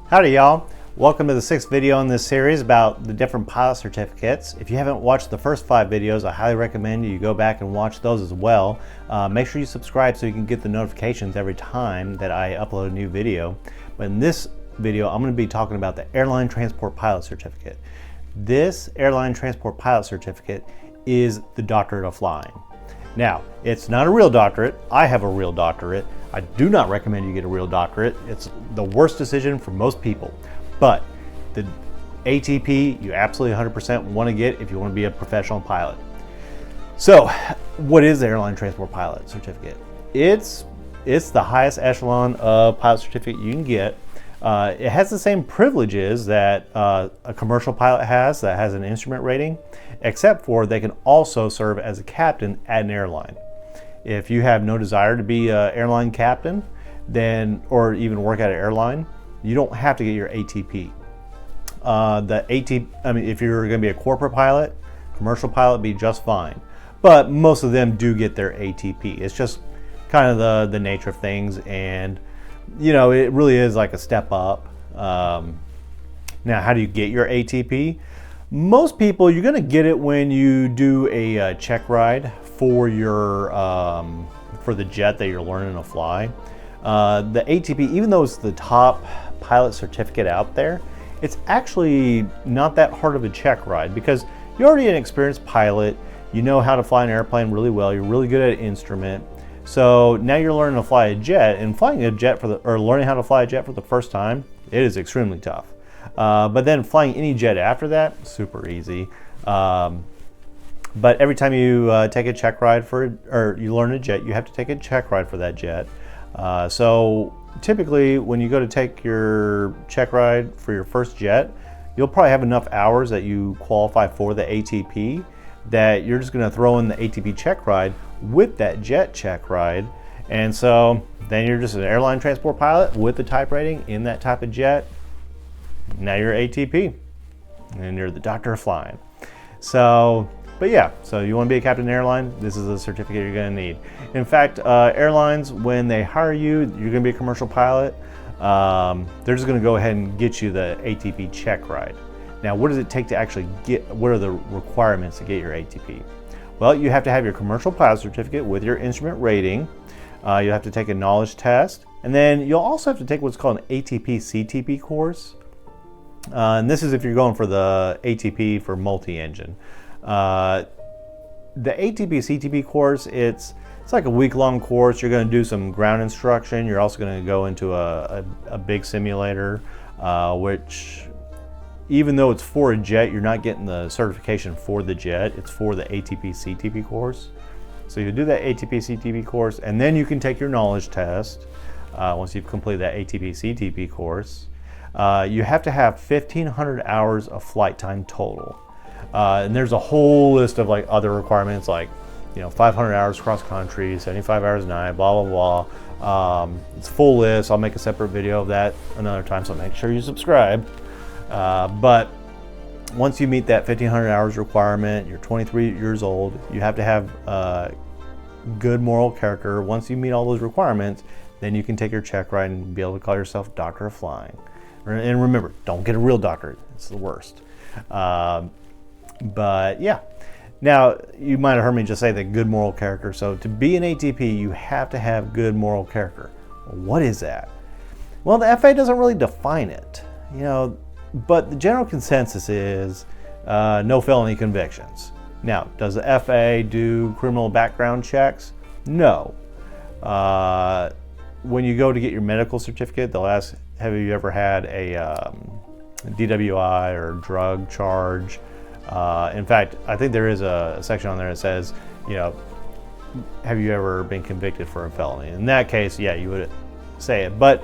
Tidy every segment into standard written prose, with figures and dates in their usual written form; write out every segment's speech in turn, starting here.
Howdy y'all, welcome to the 6th video in this series about the different pilot certificates. If you haven't watched the first 5 videos, I highly recommend you go back and watch those as well. Make sure you subscribe so you can get the notifications every time that I upload a new video. But in this video, I'm going to be talking about the Airline Transport Pilot Certificate. This Airline Transport Pilot Certificate is the doctorate of flying. Now, it's not a real doctorate. I have a real doctorate. I do not recommend you get a real doctorate. It's the worst decision for most people. But the ATP, you absolutely 100% want to get if you want to be a professional pilot. So, what is the Airline Transport Pilot Certificate? It's the highest echelon of pilot certificate you can get. It has the same privileges that a commercial pilot has that has an instrument rating, except for they can also serve as a captain at an airline. If you have no desire to be an airline captain, then or even work at an airline, you don't have to get your ATP. If you're going to be a corporate pilot, commercial pilot, be just fine. But most of them do get their ATP. It's just kind of the nature of things, and you know, it really is like a step up. Now, how do you get your ATP? Most people, you're going to get it when you do a check ride for your for the jet that you're learning to fly. The ATP, even though it's the top pilot certificate out there, it's actually not that hard of a check ride because you're already an experienced pilot. You know how to fly an airplane really well. You're really good at instrument. So now you're learning to fly a jet, and flying a jet learning how to fly a jet for the first time, it is extremely tough. But then flying any jet after that, super easy. But every time you take a check ride or you learn a jet, you have to take a check ride for that jet. So typically when you go to take your check ride for your first jet, you'll probably have enough hours that you qualify for the ATP that you're just going to throw in the ATP check ride with that jet check ride. And so then you're just an airline transport pilot with the type rating in that type of jet. Now you're ATP and you're the doctor of flying. So, but yeah, so you want to be a captain airline, this is a certificate you're going to need. In fact, airlines, when they hire you, you're going to be a commercial pilot, they're just going to go ahead and get you the ATP check ride. Now, what does it take to actually what are the requirements to get your ATP? Well, you have to have your commercial pilot certificate with your instrument rating. You have to take a knowledge test, and then you'll also have to take what's called an ATP CTP course. And this is if you're going for the ATP for multi-engine. The ATP CTP course, it's like a week-long course. You're going to do some ground instruction. You're also going to go into a big simulator, which, even though it's for a jet, you're not getting the certification for the jet. It's for the ATP CTP course. So you do that ATP CTP course, and then you can take your knowledge test once you've completed that ATP CTP course. You have to have 1,500 hours of flight time total. And there's a whole list of like other requirements, like 500 hours cross country, 75 hours a night, blah blah blah. It's a full list. I'll make a separate video of that another time, so make sure you subscribe. But once you meet that 1,500 hours requirement, you're 23 years old, you have to have good moral character. Once you meet all those requirements, then you can take your check ride and be able to call yourself Doctor of Flying. And remember, don't get a real doctorate. It's the worst. But yeah. Now, you might have heard me just say that good moral character. So to be an ATP, you have to have good moral character. What is that? Well, the FAA doesn't really define it. But the general consensus is no felony convictions. Now, does the FAA do criminal background checks? No. When you go to get your medical certificate, they'll ask, have you ever had a DWI or drug charge? In fact, I think there is a section on there that says, have you ever been convicted for a felony? In that case, yeah, you would say it. But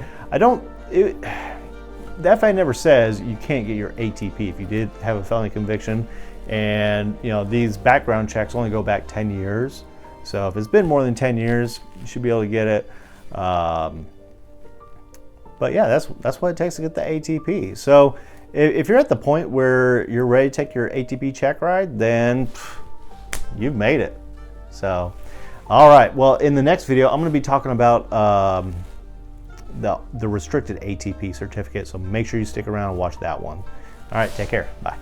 the FAA never says you can't get your ATP if you did have a felony conviction. And these background checks only go back 10 years. So if it's been more than 10 years, you should be able to get it. But yeah, that's what it takes to get the ATP. So if you're at the point where you're ready to take your ATP check ride, then you've made it. So, all right. Well, in the next video, I'm going to be talking about the restricted ATP certificate. So make sure you stick around and watch that one. All right, take care. Bye.